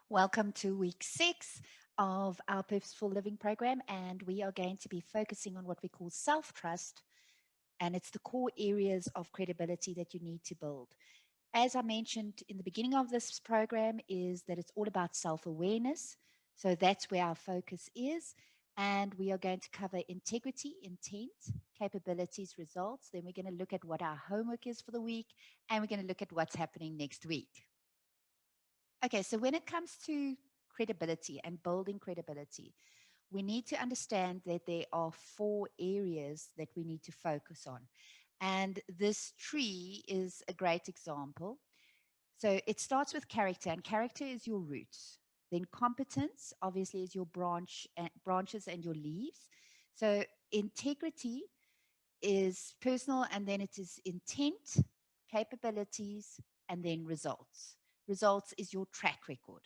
Welcome to week 6 of our Purposeful Living program, and we are going to be focusing on what we call self trust, and it's the core areas of credibility that you need to build. As I mentioned in the beginning of this program, is that it's all about self awareness. So that's where our focus is. And we are going to cover integrity, intent, capabilities, results. Then we're going to look at what our homework is for the week, and we're going to look at what's happening next week. Okay, so when it comes to credibility and building credibility, we need to understand that there are 4 areas that we need to focus on. And this tree is a great example. So it starts with character, and character is your roots. Then competence, obviously, is your branches and your leaves. So integrity is personal, and then it is intent, capabilities, and then results. Results is your track record.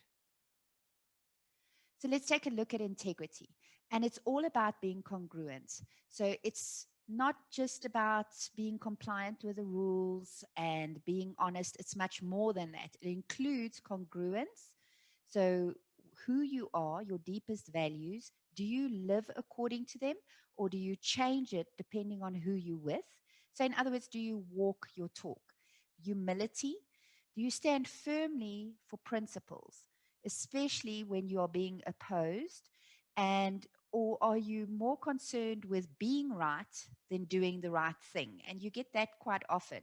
So let's take a look at integrity. And it's all about being congruent. So it's not just about being compliant with the rules and being honest. It's much more than that. It includes congruence. So, who you are, your deepest values, do you live according to them or do you change it depending on who you're with? So, in other words, do you walk your talk? Humility, do you stand firmly for principles, especially when you are being opposed? And or are you more concerned with being right than doing the right thing? And you get that quite often,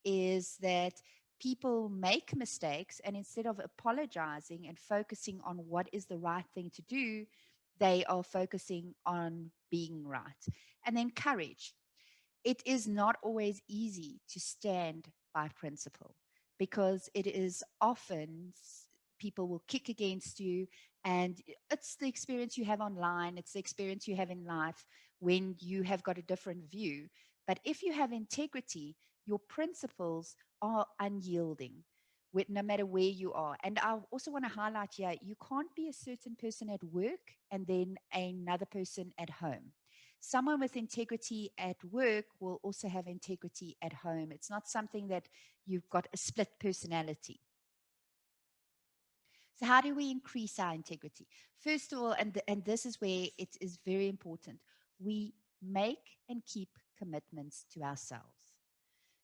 is that people make mistakes, and instead of apologizing and focusing on what is the right thing to do, they are focusing on being right. And then courage. It is not always easy to stand by principle because it is often people will kick against you, and it's the experience you have online, it's the experience you have in life when you have got a different view. But if you have integrity, your principles are unyielding no matter where you are. And I also want to highlight here, you can't be a certain person at work and then another person at home. Someone with integrity at work will also have integrity at home. It's not something that you've got a split personality. So, how do we increase our integrity? First of all, and this is where it is very important, we make and keep commitments to ourselves.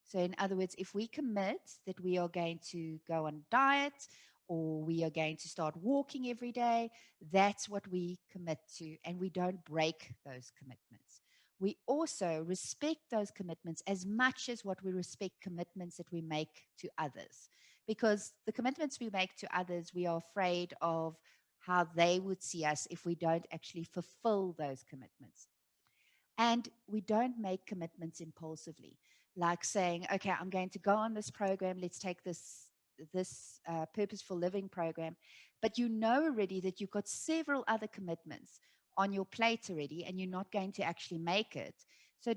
So, in other words, if we commit that we are going to go on diet or we are going to start walking every day, that's what we commit to, and we don't break those commitments. We also respect those commitments as much as what we respect commitments that we make to others. Because the commitments we make to others, we are afraid of how they would see us if we don't actually fulfill those commitments. And we don't make commitments impulsively, like saying, okay, I'm going to go on this program. Let's take this purposeful living program. But you know already that you've got several other commitments on your plate already, and you're not going to actually make it. So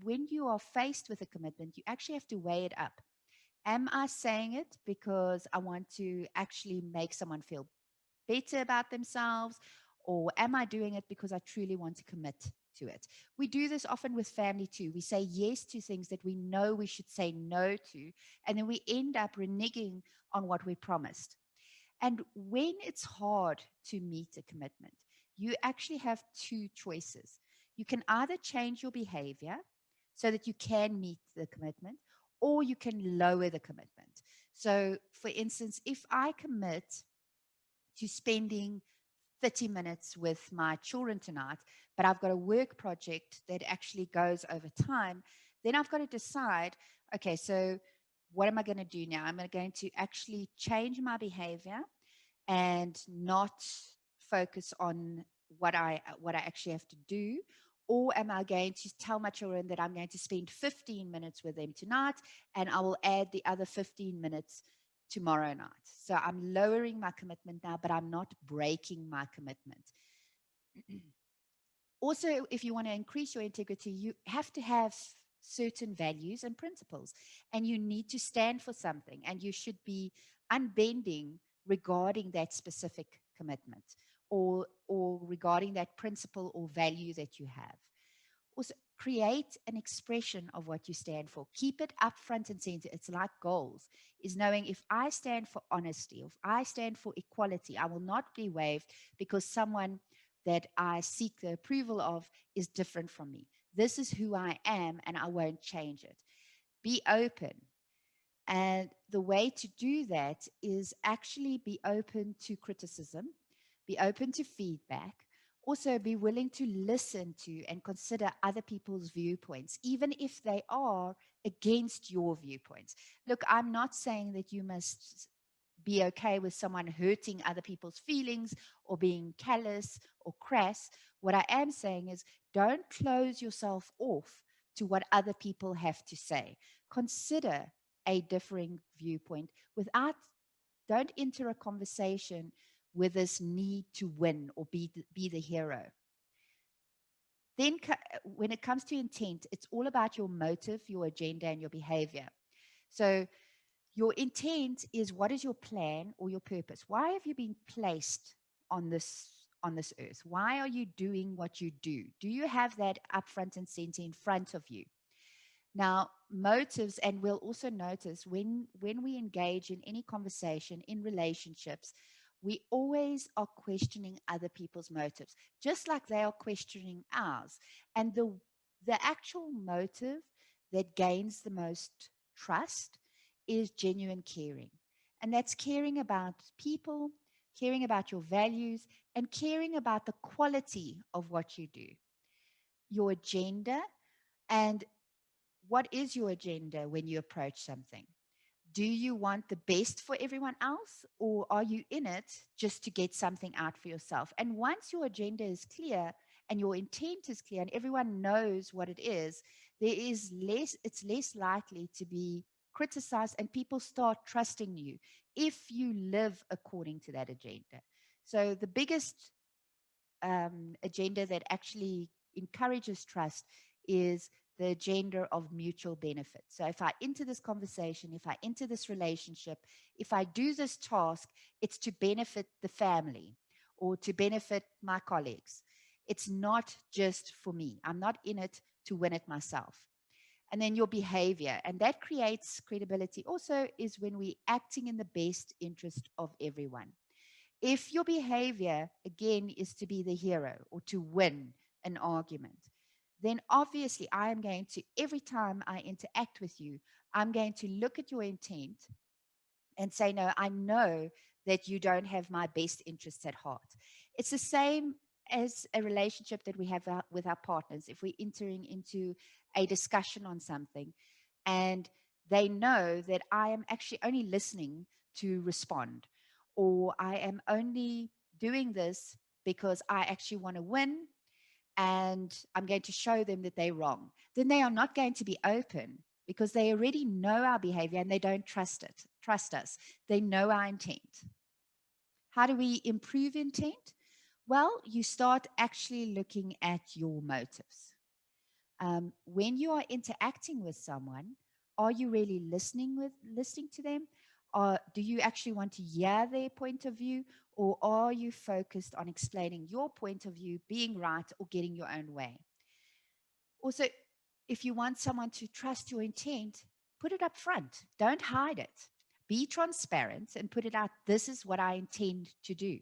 when you are faced with a commitment, you actually have to weigh it up. Am I saying it because I want to actually make someone feel better about themselves? Or am I doing it because I truly want to commit to it? We do this often with family too. We say yes to things that we know we should say no to, and then we end up reneging on what we promised. And when it's hard to meet a commitment, you actually have 2 choices. You can either change your behavior so that you can meet the commitment, or you can lower the commitment. So, for instance, if I commit to spending 30 minutes with my children tonight, but I've got a work project that actually goes over time, then I've got to decide, okay, so what am I going to do now? I'm going to actually change my behavior and not focus on what I actually have to do, or am I going to tell my children that I'm going to spend 15 minutes with them tonight and I will add the other 15 minutes tomorrow night? So I'm lowering my commitment now, but I'm not breaking my commitment. Also, if you want to increase your integrity, you have to have certain values and principles, and you need to stand for something, and you should be unbending regarding that specific commitment or regarding that principle or value that you have. Also, create an expression of what you stand for. Keep it up front and center. It's like goals, is knowing if I stand for honesty, if I stand for equality, I will not be waived because someone that I seek the approval of is different from me. This is who I am, and I won't change it. Be open. And the way to do that is actually be open to criticism, be open to feedback, also be willing to listen to and consider other people's viewpoints, even if they are against your viewpoints. Look, I'm not saying that you must be okay with someone hurting other people's feelings or being callous or crass. What I am saying is don't close yourself off to what other people have to say. Consider a differing viewpoint without, don't enter a conversation with this need to win or be the hero. Then, when it comes to intent, it's all about your motive, your agenda, and your behavior. So, your intent is what is your plan or your purpose? Why have you been placed on this earth? Why are you doing what you do? Do you have that up front and center in front of you? Now, motives, and we'll also notice when we engage in any conversation in relationships, we always are questioning other people's motives, just like they are questioning ours. And the actual motive that gains the most trust is genuine caring. And that's caring about people, caring about your values, and caring about the quality of what you do, your agenda. And what is your agenda when you approach something? Do you want the best for everyone else, or are you in it just to get something out for yourself? And once your agenda is clear and your intent is clear and everyone knows what it is, it's less likely to be criticized, and people start trusting you if you live according to that agenda. So the biggest agenda that actually encourages trust is the agenda of mutual benefit. So if I enter this conversation, if I enter this relationship, if I do this task, it's to benefit the family or to benefit my colleagues. It's not just for me. I'm not in it to win it myself. And then your behavior, and that creates credibility also, is when we're acting in the best interest of everyone. If your behavior, again, is to be the hero or to win an argument, then obviously I am going to, every time I interact with you, I'm going to look at your intent and say, no, I know that you don't have my best interests at heart. It's the same as a relationship that we have with our partners. If we're entering into a discussion on something and they know that I am actually only listening to respond, or I am only doing this because I actually want to win and I'm going to show them that they're wrong, then they are not going to be open because they already know our behavior and they don't trust us. They know our intent. How do we improve intent? Well, you start actually looking at your motives. When you are interacting with someone, are you really listening to them? Or do you actually want to hear their point of view? Or are you focused on explaining your point of view, being right, or getting your own way? Also, if you want someone to trust your intent, put it up front. Don't hide it. Be transparent and put it out. This is what I intend to do.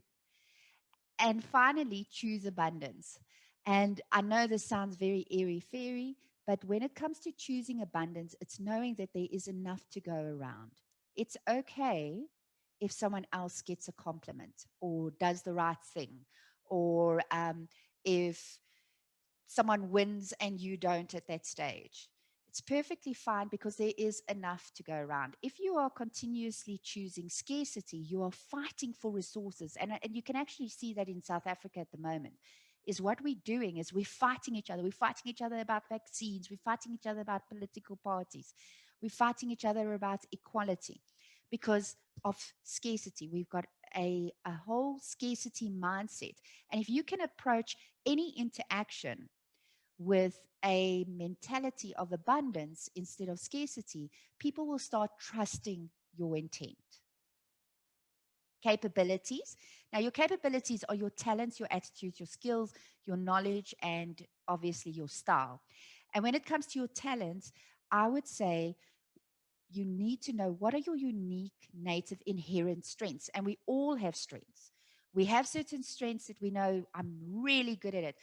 And finally, choose abundance. And I know this sounds very airy fairy, but when it comes to choosing abundance, it's knowing that there is enough to go around. It's okay if someone else gets a compliment or does the right thing, or if someone wins and you don't at that stage. It's perfectly fine because there is enough to go around. If you are continuously choosing scarcity, you are fighting for resources. And you can actually see that in South Africa at the moment. Is what we're doing is we're fighting each other. We're fighting each other about vaccines. We're fighting each other about political parties. We're fighting each other about equality because of scarcity. We've got a whole scarcity mindset. And if you can approach any interaction with a mentality of abundance instead of scarcity, people will start trusting your intent. Capabilities. Now, your capabilities are your talents, your attitudes, your skills, your knowledge, and obviously your style. And when it comes to your talents, I would say you need to know what are your unique native inherent strengths. And we all have strengths. We have certain strengths that we know I'm really good at it.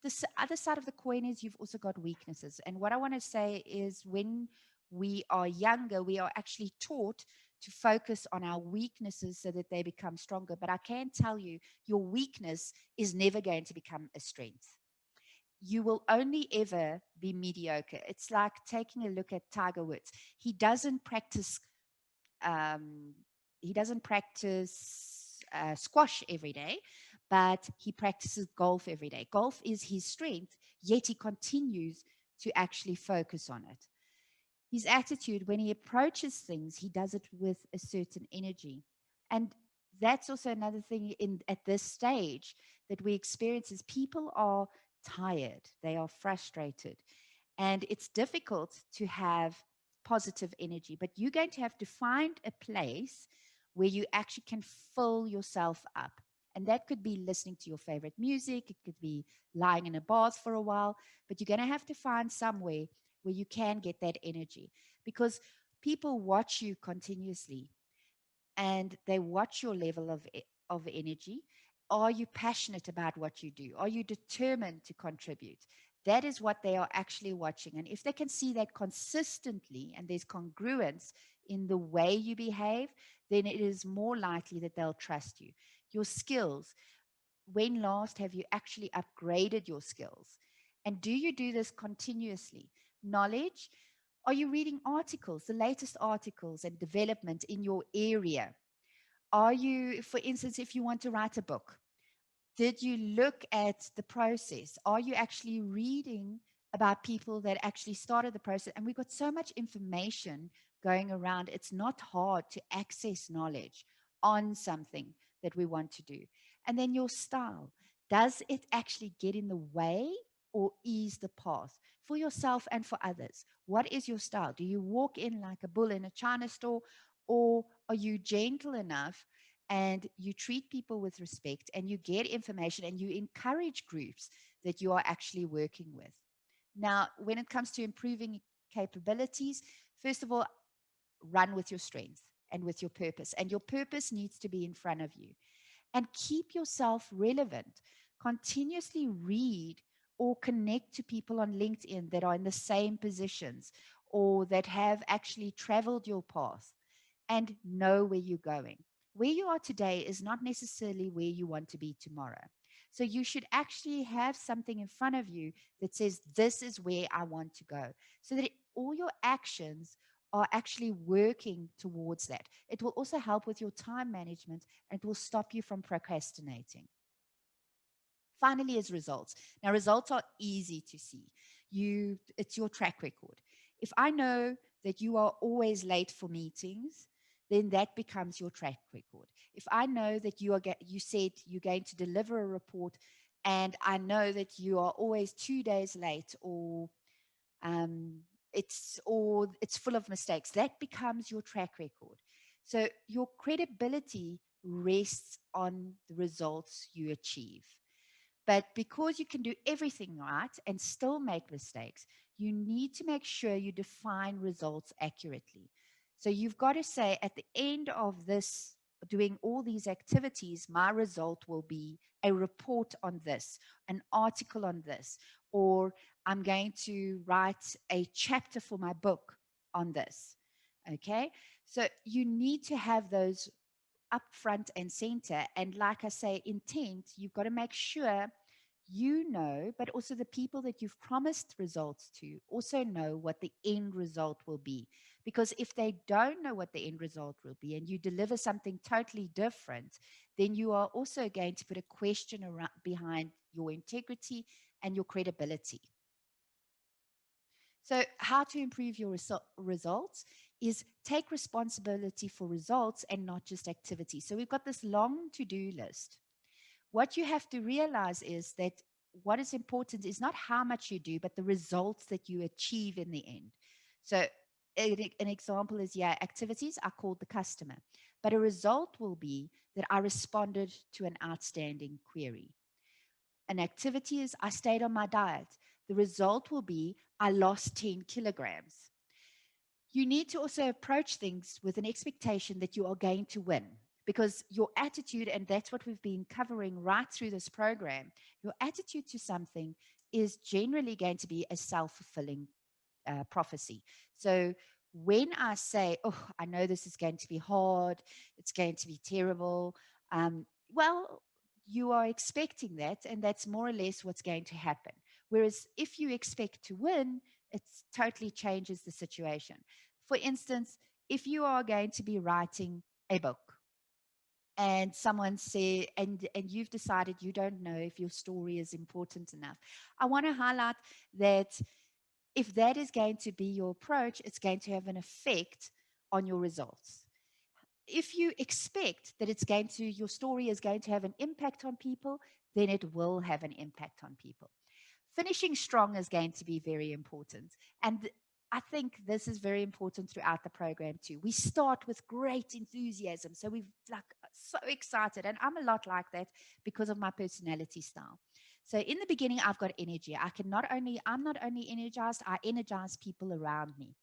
The other side of the coin is you've also got weaknesses. And what I want to say is when we are younger, we are actually taught to focus on our weaknesses so that they become stronger. But I can tell you, your weakness is never going to become a strength. You will only ever be mediocre. It's like taking a look at Tiger Woods. He doesn't practice. Um, he doesn't practice squash every day, but he practices golf every day. Golf is his strength, yet he continues to actually focus on it. His attitude, when he approaches things, he does it with a certain energy. And that's also another thing in at this stage that we experience is people are tired, they are frustrated, and it's difficult to have positive energy. But you're going to have to find a place where you actually can fill yourself up. And that could be listening to your favorite music, it could be lying in a bath for a while, but you're going to have to find somewhere where you can get that energy because people watch you continuously and they watch your level of energy. Are you passionate about what you do? Are you determined to contribute? That is what they are actually watching. And if they can see that consistently and there's congruence in the way you behave, then it is more likely that they'll trust you. Your skills, when last have you actually upgraded your skills? And do you do this continuously? Knowledge, are you reading articles, the latest articles and development in your area? Are you, for instance, if you want to write a book, did you look at the process? Are you actually reading about people that actually started the process? And we've got so much information going around, it's not hard to access knowledge on something that we want to do. And then your style, does it actually get in the way or ease the path for yourself and for others? What is your style? Do you walk in like a bull in a china store, or are you gentle enough and you treat people with respect and you get information and you encourage groups that you are actually working with? Now, when it comes to improving capabilities, first of all, run with your strength and with your purpose. And your purpose needs to be in front of you. And keep yourself relevant. Continuously read or connect to people on LinkedIn that are in the same positions or that have actually traveled your path and know where you're going. Where you are today is not necessarily where you want to be tomorrow. So you should actually have something in front of you that says, this is where I want to go, so that all your actions are actually working towards that. It will also help with your time management and it will stop you from procrastinating. Finally, is results. Now, results are easy to see. It's your track record. If I know that you are always late for meetings, then that becomes your track record. If I know that you said you're going to deliver a report, and I know that you are always 2 days late, um, it's full of mistakes, that becomes your track record. So your credibility rests on the results you achieve. But because you can do everything right and still make mistakes, you need to make sure you define results accurately. So you've got to say at the end of this, doing all these activities, my result will be a report on this, an article on this, or I'm going to write a chapter for my book on this. Okay. So you need to have those up front and center. And like I say, intent, you've got to make sure you know, but also the people that you've promised results to also know what the end result will be. Because if they don't know what the end result will be and you deliver something totally different, then you are also going to put a question around, behind your integrity and your credibility. So, how to improve your results is take responsibility for results and not just activity. So, we've got this long to do list. What you have to realize is that what is important is not how much you do, but the results that you achieve in the end. So, an example is, yeah, activities are called the customer, but a result will be that I responded to an outstanding query. An activity is I stayed on my diet. the result will be, I lost 10 kilograms. You need to also approach things with an expectation that you are going to win, because your attitude, and that's what we've been covering right through this program, your attitude to something is generally going to be a self-fulfilling prophecy. So when I say, oh, I know this is going to be hard, it's going to be terrible, well, you are expecting that, and that's more or less what's going to happen. Whereas if you expect to win, it totally changes the situation. For instance, if you are going to be writing a book, and someone say, and you've decided you don't know if your story is important enough, I want to highlight that if that is going to be your approach, it's going to have an effect on your results. If you expect that your story is going to have an impact on people, then it will have an impact on people. Finishing strong is going to be very important. And I think this is very important throughout the program too. We start with great enthusiasm. So we're like so excited. And I'm a lot like that because of my personality style. So in the beginning, I've got energy. I'm not only energized, I energize people around me.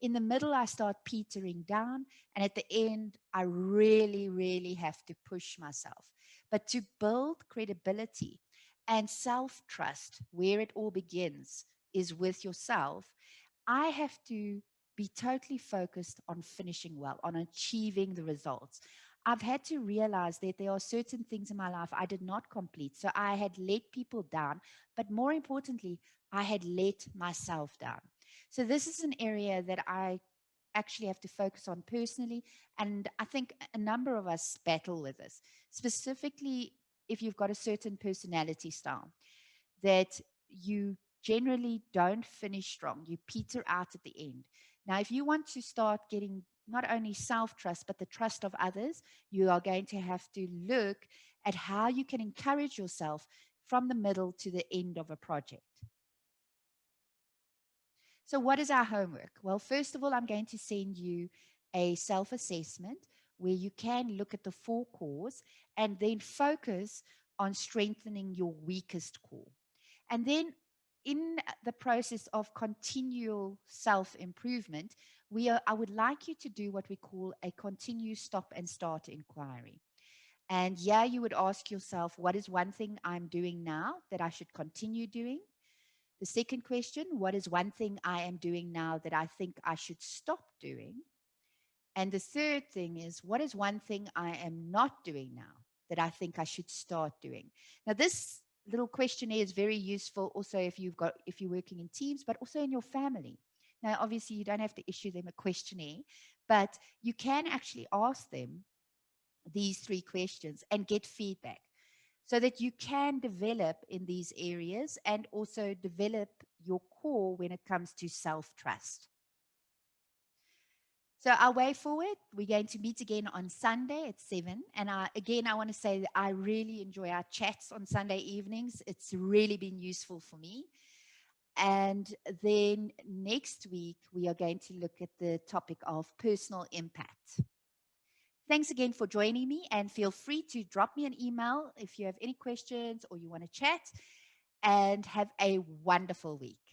In the middle, I start petering down. And at the end, I really, really have to push myself. But to build credibility and self trust, where it all begins, is with yourself. I have to be totally focused on finishing well, on achieving the results. I've had to realize that there are certain things in my life I did not complete. So I had let people down, but more importantly, I had let myself down. So this is an area that I actually have to focus on personally. And I think a number of us battle with this, specifically if you've got a certain personality style that you generally don't finish strong. You peter out at the end. Now, if you want to start getting not only self trust, but the trust of others, you are going to have to look at how you can encourage yourself from the middle to the end of a project. So, what is our homework? Well, first of all, I'm going to send you a self assessment where you can look at the four cores and then focus on strengthening your weakest core. And then in the process of continual self improvement, I would like you to do what we call a continue, stop, and start inquiry. And yeah, you would ask yourself, what is one thing I'm doing now that I should continue doing? The second question, what is one thing I am doing now that I think I should stop doing? And the third thing is, what is one thing I am not doing now that I think I should start doing? Now, this little questionnaire is very useful also if you're working in teams, but also in your family. Now, obviously, you don't have to issue them a questionnaire, but you can actually ask them these three questions and get feedback so that you can develop in these areas and also develop your core when it comes to self trust. So our way forward, we're going to meet again on Sunday at 7. And I want to say that I really enjoy our chats on Sunday evenings. It's really been useful for me. And then next week, we are going to look at the topic of personal impact. Thanks again for joining me, and feel free to drop me an email if you have any questions or you want to chat, and have a wonderful week.